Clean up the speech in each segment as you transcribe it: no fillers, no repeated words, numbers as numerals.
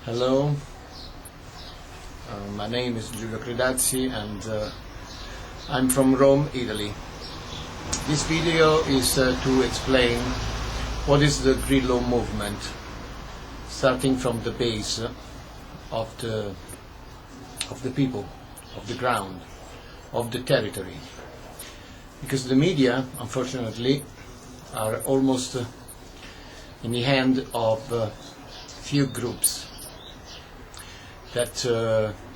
Hello, my name is Giulio Credazzi and I'm from Rome, Italy. This video is to explain what is the Grillo movement, starting from the base of the people, of the ground, of the territory. Because the media, unfortunately, are almost in the hand of few groups that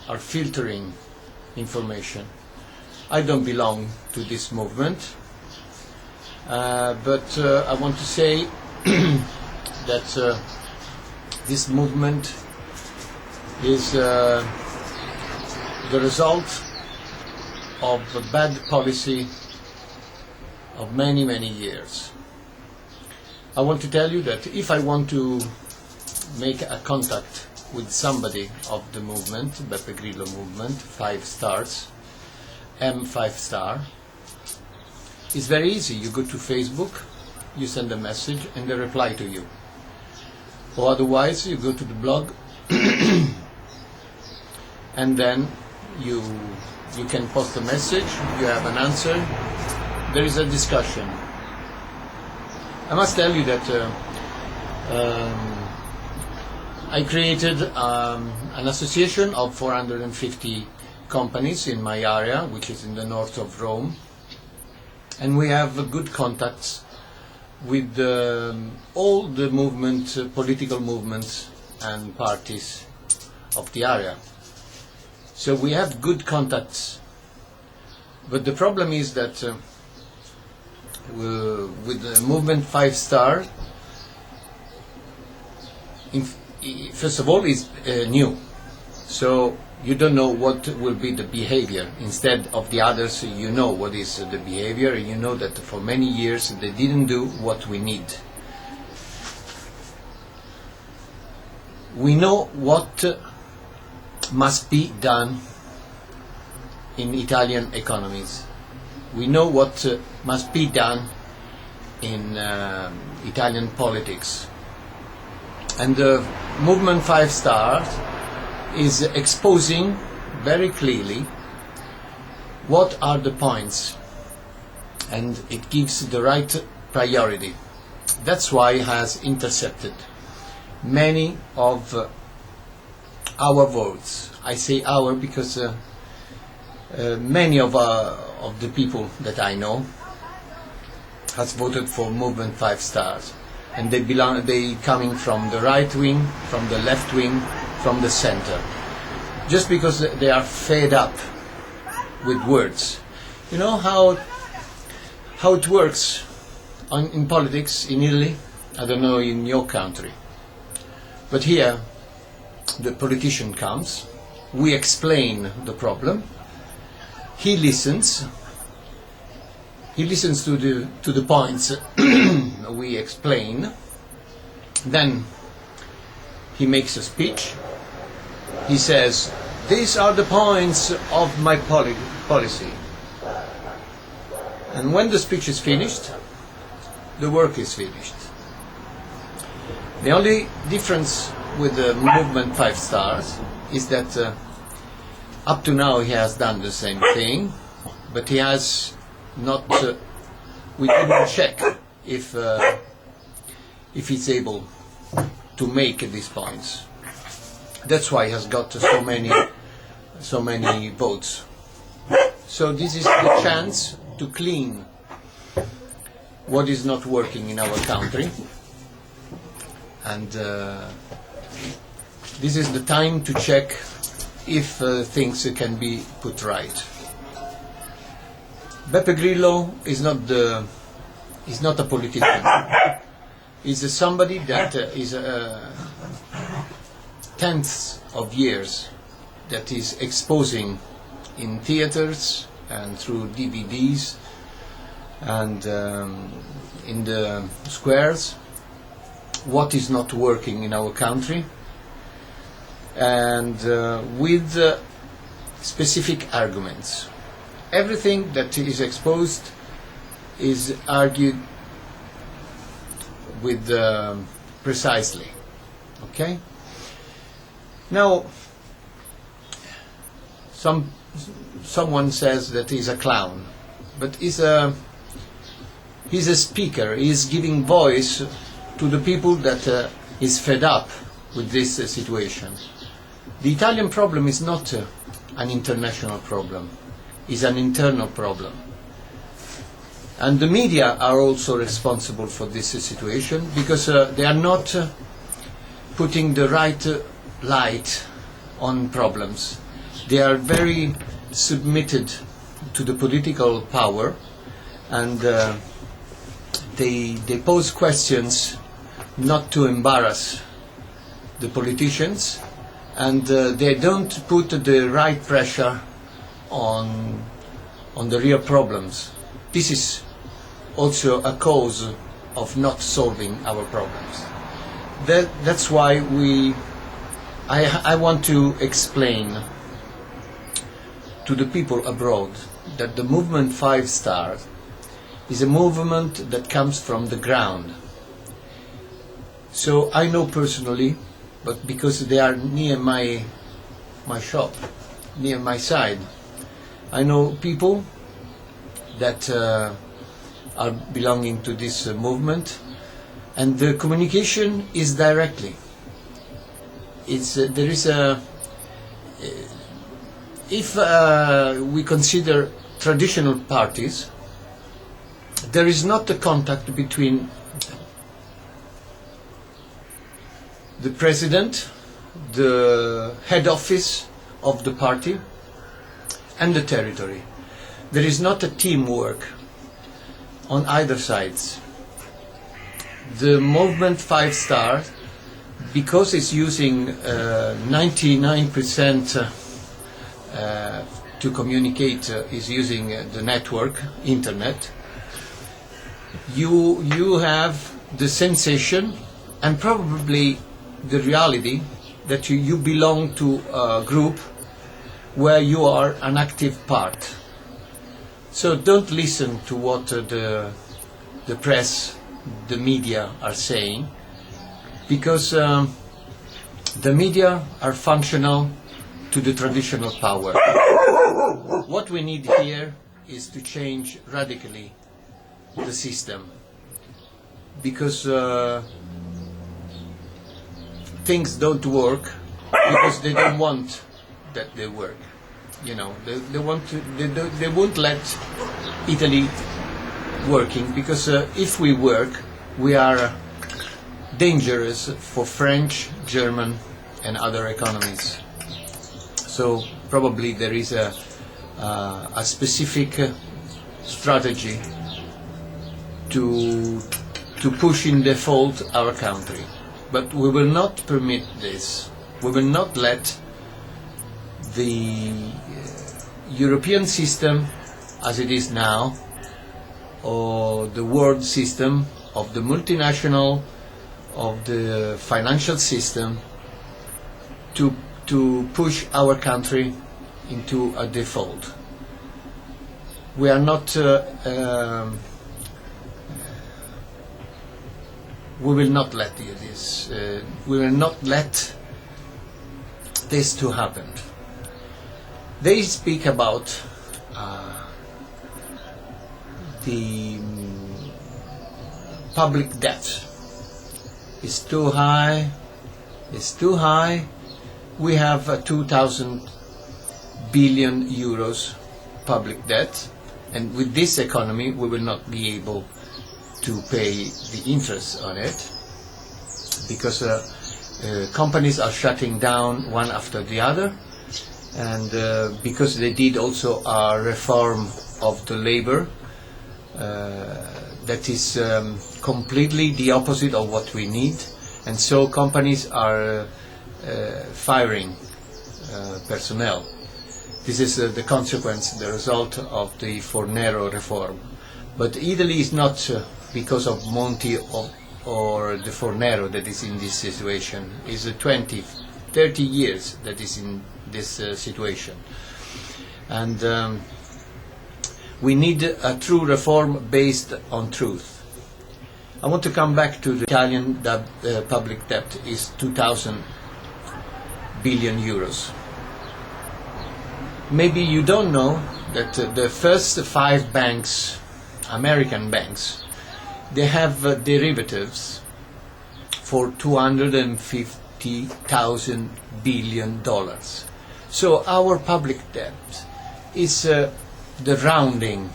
are filtering information. I don't belong to this movement, but I want to say that this movement is the result of a bad policy of many, many years. I want to tell you that if I want to make a contact with somebody of the movement, Beppe Grillo movement, 5 stars, M5S, it's very easy. You go to Facebook, you send a message and they reply to you. Or otherwise you go to the blog and then you can post a message, you have an answer, there is a discussion. I must tell you that I created an association of 450 companies in my area, which is in the north of Rome, and we have good contacts with all the political movements and parties of the area. So we have good contacts, but the problem is that with the movement 5 star, first of all, is new, so you don't know what will be the behavior. Instead of the others, you know what is the behavior, and you know that for many years they didn't do what we need. We know what must be done in Italian economies. We know what must be done in Italian politics. And the movement 5 stars is exposing very clearly what are the points, and it gives the right priority. That's why it has intercepted many of our votes. I say our because many of the people that I know has voted for movement 5 stars. And they coming from the right wing, from the left wing, from the center, just because they are fed up with words. You know how it works in politics in Italy? I don't know in your country, but here the politician comes, we explain the problem, he listens to the points we explain, then he makes a speech, he says, these are the points of my policy. And when the speech is finished, the work is finished. The only difference with the movement 5 stars is that up to now he has done the same thing, but he has not, we couldn't check if he's able to make these points. That's why he has got so many votes. So this is the chance to clean what is not working in our country, and this is the time to check if things can be put right. Beppe Grillo is not a politician. He's somebody that is tenths of years that is exposing in theaters and through DVDs and in the squares what is not working in our country, and with specific arguments. Everything that is exposed is argued with precisely. Okay? Now, someone says that he's a clown, but he's a speaker. He's giving voice to the people that is fed up with this situation. The Italian problem is not an international problem. It's an internal problem. And the media are also responsible for this situation because they are not putting the right light on problems. They are very submitted to the political power, and they pose questions not to embarrass the politicians, and they don't put the right pressure on the real problems. This is also a cause of not solving our problems. That's why I want to explain to the people abroad that the movement 5 Stars is a movement that comes from the ground. So I know personally, but because they are near my shop, near my side, I know people that are belonging to this movement, and the communication is directly. There is a if we consider traditional parties, there is not a contact between the president, the head office of the party, and the territory. There is not a teamwork on either sides. The movement 5 Stars, because it's using 99% to communicate, is using the network, internet, you have the sensation and probably the reality that you belong to a group where you are an active part. So don't listen to what the press, the media are saying, because the media are functional to the traditional power. What we need here is to change radically the system, because things don't work because they don't want that they work. You know, they won't let Italy working, because if we work, we are dangerous for French, German, and other economies. So probably there is a specific strategy to push in default our country. But we will not permit this. We will not let the European system as it is now, or the world system of the multinational, of the financial system, to push our country into a default. We are not we will not let this. We will not let this to happen. They speak about the public debt. It's too high. It's too high. We have 2,000 billion euros public debt, and with this economy, we will not be able to pay the interest on it, because companies are shutting down one after the other, and because they did also a reform of the labor that is completely the opposite of what we need, and so companies are firing personnel. This is the consequence, the result of the Fornero reform. But Italy is not because of Monti or the Fornero that is in this situation. It's 20, 30 years that is in this situation. And we need a true reform based on truth. I want to come back to the Italian public debt is 2,000 billion euros. Maybe you don't know that the first 5 banks, American banks, they have derivatives for $250,000 billion. So our public debt is the rounding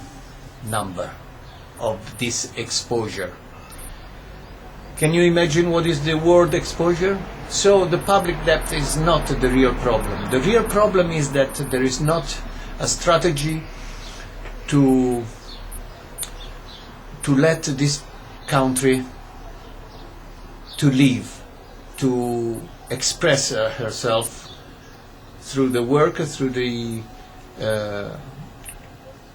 number of this exposure. Can you imagine what is the world exposure? So the public debt is not the real problem. The real problem is that there is not a strategy to let this country to live, to express herself through the work, through the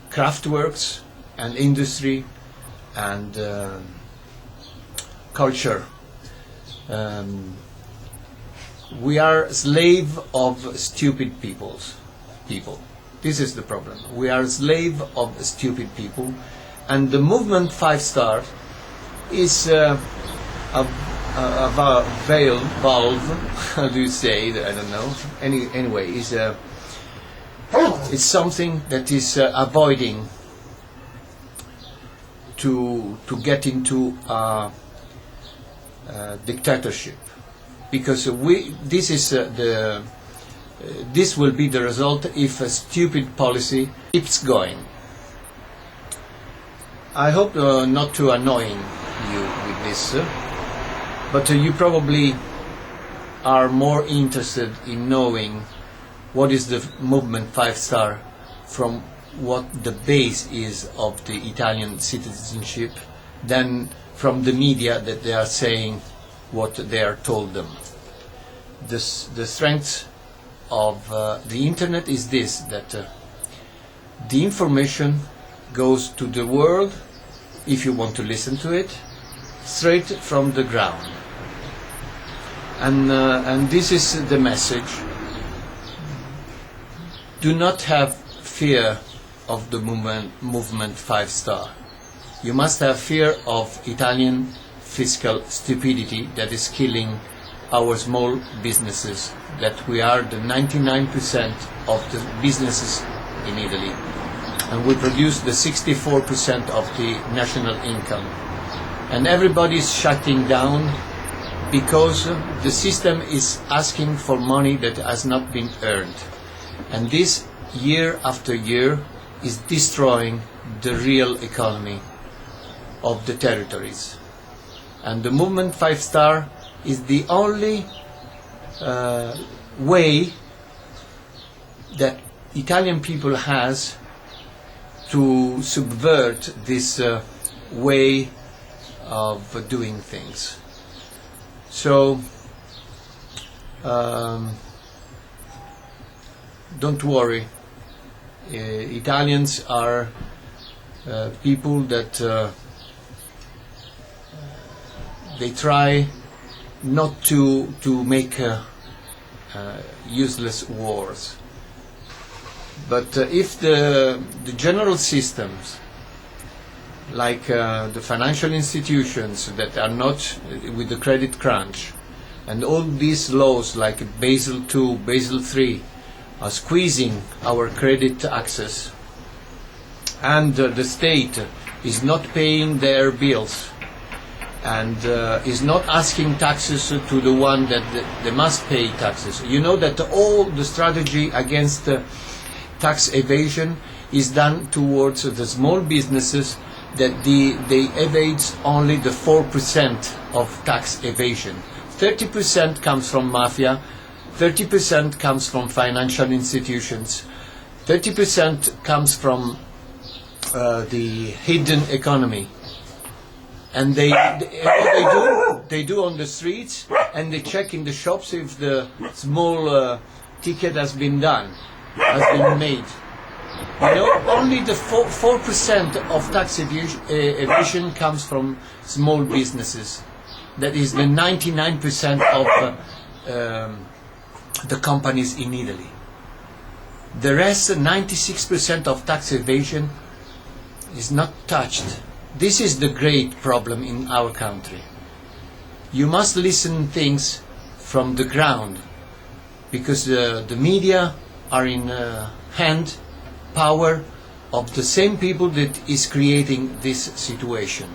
craft works and industry and culture. We are slave of stupid people. This is the problem. We are slave of stupid people, and the movement 5 Star is a valve. How do you say? I don't know. Anyway, it's something that is avoiding to get into a dictatorship, because this will be the result if a stupid policy keeps going. I hope not to annoying you with this, but you probably are more interested in knowing what is the movement 5 Star from what the base is of the Italian citizenship than from the media that they are saying what they are told them. The strength of the internet is this, that the information goes to the world, if you want to listen to it, straight from the ground. And this is the message. Do not have fear of the movement 5 Star. You must have fear of Italian fiscal stupidity that is killing our small businesses, that we are the 99% of the businesses in Italy, and we produce the 64% of the national income. And everybody is shutting down because the system is asking for money that has not been earned. And this, year after year, is destroying the real economy of the territories. And the movement 5 Star is the only way that Italian people has to subvert this way of doing things. So don't worry, Italians are people that they try not to make useless wars. But if the general systems, like the financial institutions that are not with the credit crunch, and all these laws like Basel II, Basel III, are squeezing our credit access, and the state is not paying their bills, and is not asking taxes to the one that they must pay taxes. You know that all the strategy against tax evasion is done towards the small businesses, that they evade only the 4% of tax evasion. 30% comes from mafia, 30% comes from financial institutions, 30% comes from the hidden economy. And they do on the streets, and they check in the shops if the small ticket has been made. You know, only the 4% of tax evasion comes from small businesses. That is the 99% of the companies in Italy. The rest, 96% of tax evasion, is not touched. This is the great problem in our country. You must listen things from the ground. because the media are in hand, power of the same people that is creating this situation.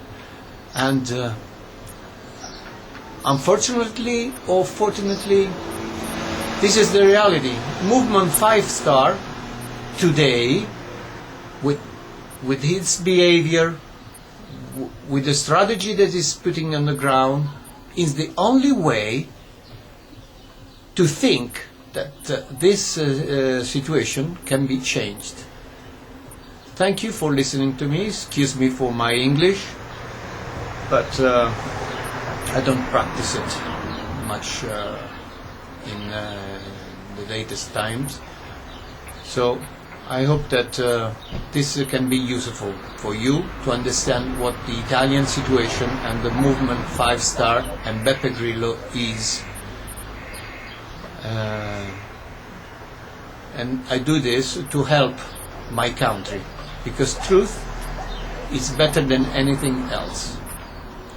And unfortunately or fortunately, this is the reality. Movement 5 Star today, with its behavior, with the strategy that is putting on the ground, is the only way to think that this situation can be changed. Thank you for listening to me. Excuse me for my English, but I don't practice it much in the latest times. So I hope that this can be useful for you to understand what the Italian situation and the movement 5 Star and Beppe Grillo is. And I do this to help my country, because truth is better than anything else.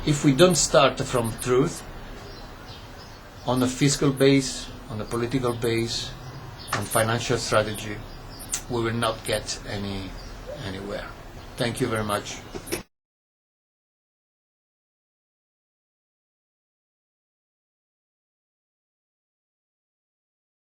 If we don't start from truth, on a fiscal base, on a political base, on financial strategy, we will not get anywhere. Thank you very much.